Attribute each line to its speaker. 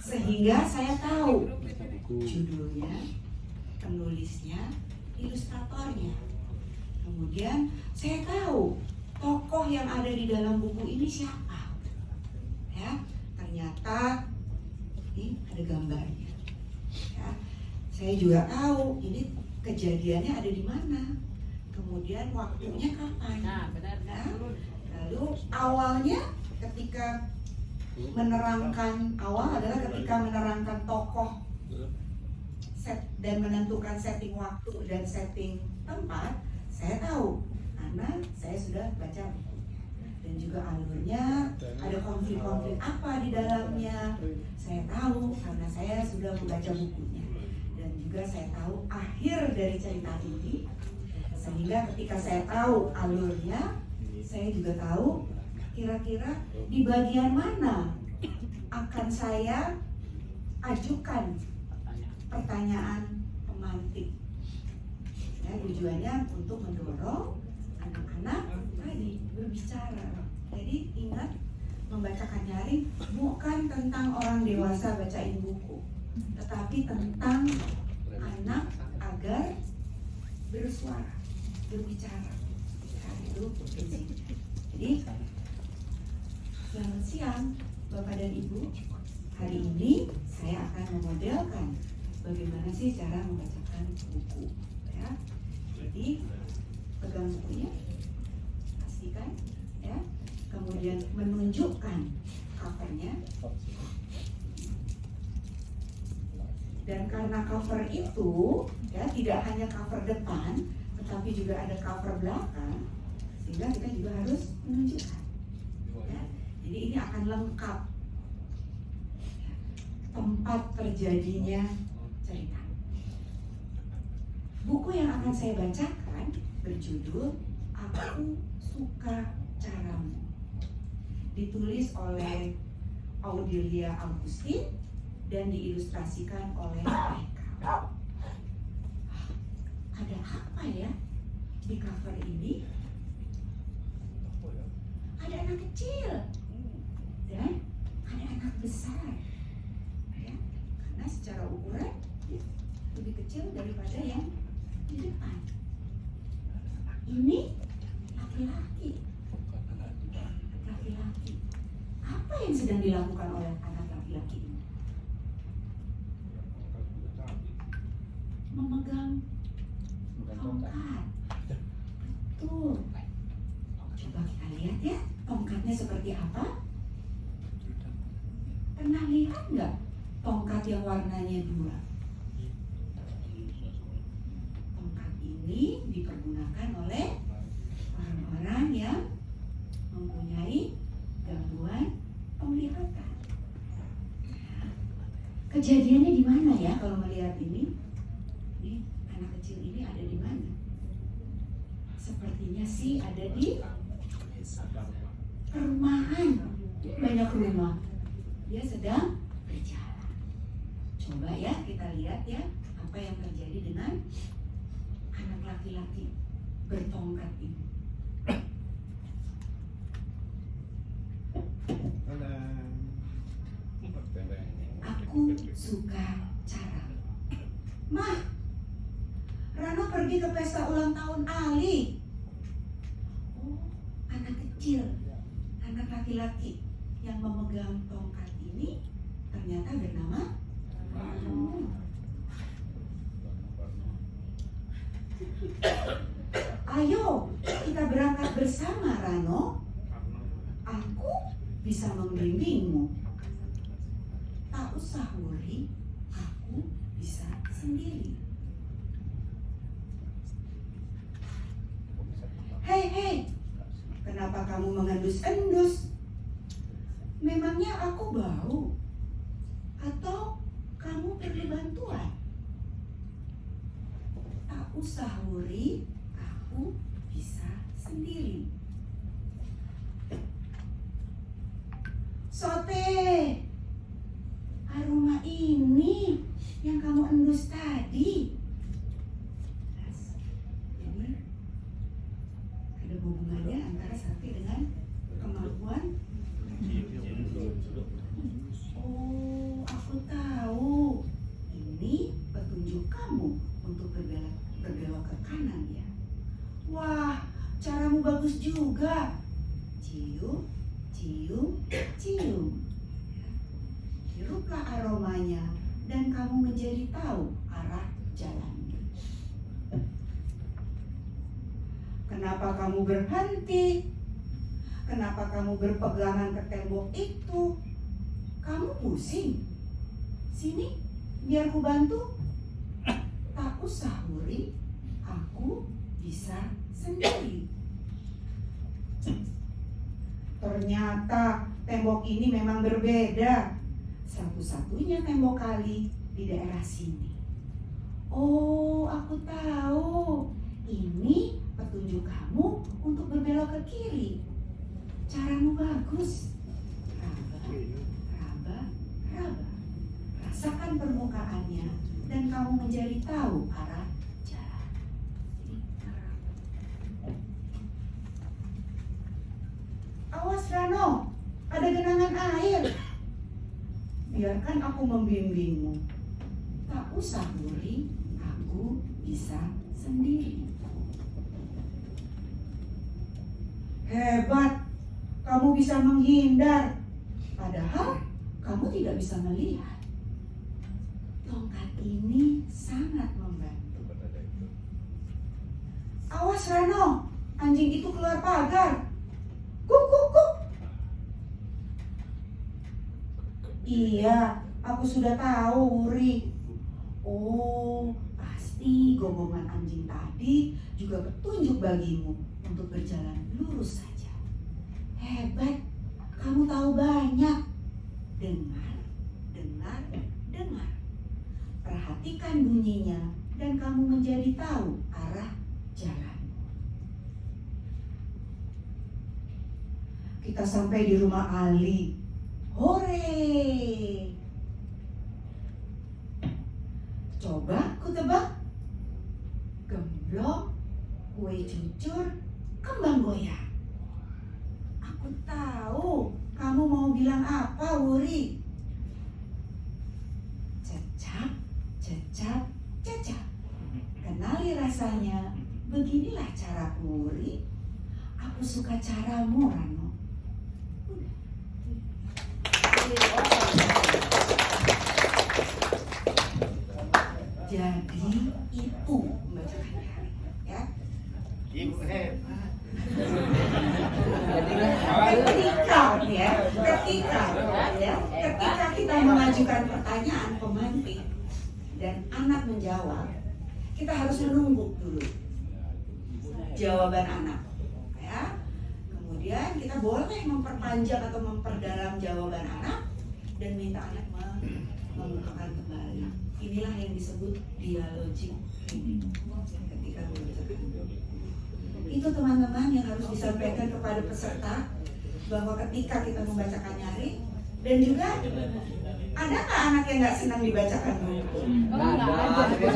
Speaker 1: Sehingga saya tahu judulnya, penulisnya, ilustratornya. Kemudian saya tahu tokoh yang ada di dalam buku ini siapa. Ya, ternyata ini ada gambarnya. Ya, saya juga tahu ini kejadiannya ada di mana. Kemudian waktunya kapan.
Speaker 2: Nah, benar.
Speaker 1: Nah, lalu awalnya ketika menerangkan, awal adalah ketika menerangkan tokoh dan menentukan setting waktu dan setting tempat. Saya tahu karena saya sudah baca bukunya dan juga alurnya, ada konflik-konflik apa di dalamnya. Saya tahu karena saya sudah membaca bukunya dan juga saya tahu akhir dari cerita ini. Sehingga ketika saya tahu alurnya, saya juga tahu kira-kira di bagian mana akan saya ajukan pertanyaan pemantik. Ya, tujuannya untuk mendorong anak-anak tadi berbicara. Jadi ingat, membacakan nyaring bukan tentang orang dewasa bacain buku, tetapi tentang anak agar bersuara, berbicara. Nah, itu prinsip. Jadi selamat siang Bapak dan Ibu. Hari ini saya akan memodelkan bagaimana sih cara membacakan buku. Ya. Jadi pegang bukunya, pastikan ya. Kemudian menunjukkan covernya. Dan karena cover itu ya tidak hanya cover depan, tetapi juga ada cover belakang, sehingga kita juga harus menunjukkan. Ya. Jadi ini akan lengkap tempat terjadinya cerita. Buku yang akan saya bacakan berjudul Aku Suka Caramu. Ditulis oleh Audilia Augustin dan diilustrasikan oleh Eka. Ada apa ya di cover ini? Ada anak kecil dan ada anak besar. Ya, karena secara ukuran lebih kecil daripada yang di depan. Ini laki-laki. Laki-laki. Apa yang sedang dilakukan oleh anak laki-laki ini? Memegang tongkat. Betul. Coba kita lihat ya, tongkatnya seperti apa? Pernah lihat nggak tongkat yang warnanya dua? Tongkat ini dipergunakan oleh orang-orang yang mempunyai gangguan penglihatan. Kejadiannya di mana ya kalau melihat ini? Ini anak kecil ini ada di mana? Sepertinya sih ada di perumahan. Banyak rumah. Dia sedang berjalan. Coba ya kita lihat ya apa yang terjadi dengan anak laki-laki bertongkat ini. Aku suka cara. Mah, Rano pergi ke pesta ulang tahun Ali. Oh, anak kecil, anak laki-laki yang memegang tongkat ini ternyata bernama Rano. Ayo kita berangkat bersama Rano. Aku bisa membimbingmu. Tak usah worry, aku bisa sendiri. Hei, kenapa kamu mengendus-endus? Memangnya aku bau? Atau kamu perlu bantuan? Tak usah worry, aku bisa sendiri. Sote, aroma ini yang kamu endus tadi. Jadi ada hubungannya antara sate dengan kemampuan. Oh, aku bagus juga. Cium, cium, cium. Hiruplah aromanya dan kamu menjadi tahu arah jalannya. Kenapa kamu berhenti? Kenapa kamu berpegangan ke tembok itu? Kamu pusing? Sini, biar ku bantu. Tak usah worry, aku bisa sendiri. Ternyata tembok ini memang berbeda. Satu-satunya tembok kali di daerah sini. Oh, aku tahu. Ini petunjuk kamu untuk berbelok ke kiri. Caramu bagus. Raba, raba, raba. Rasakan permukaannya dan kamu menjadi tahu arah jalan. Awas Rano, ada genangan air. Biarkan aku membimbingmu. Tak usah worry, aku bisa sendiri. Hebat, kamu bisa menghindar. Padahal kamu tidak bisa melihat. Tongkat ini sangat membantu. Awas Rano, anjing itu keluar pagar. Kuk, kuk, kuk. Iya, aku sudah tahu, Wuri. Oh, pasti gonggongan anjing tadi juga petunjuk bagimu untuk berjalan lurus saja. Hebat, kamu tahu banyak. Dengar, dengar, dengar. Perhatikan bunyinya dan kamu menjadi tahu arah jalan. Kita sampai di rumah Ali. Hore! Coba ku tebak. Gemblong, kue cucur, kembang goyang. Aku tahu kamu mau bilang apa, Wuri. Cecap, cecap, cecap. Kenali rasanya. Beginilah caraku, Wuri. Aku suka caramu, Rano. Jadi itu membacakannya, ya.
Speaker 2: Ibu hebat.
Speaker 1: Ketika kita mengajukan pertanyaan pemantik dan anak menjawab, kita harus menunggu dulu jawaban anak, ya. Kemudian kita boleh memperpanjang atau memperdalam jawaban anak dan minta anak mengungkapkan kembali. Inilah yang disebut dialogik reading ketika membacakan. Itu teman-teman yang harus disampaikan kepada peserta bahwa ketika kita membacakan nyaring, dan juga ada nggak anak yang nggak senang dibacakan buku?
Speaker 3: Enggak ada.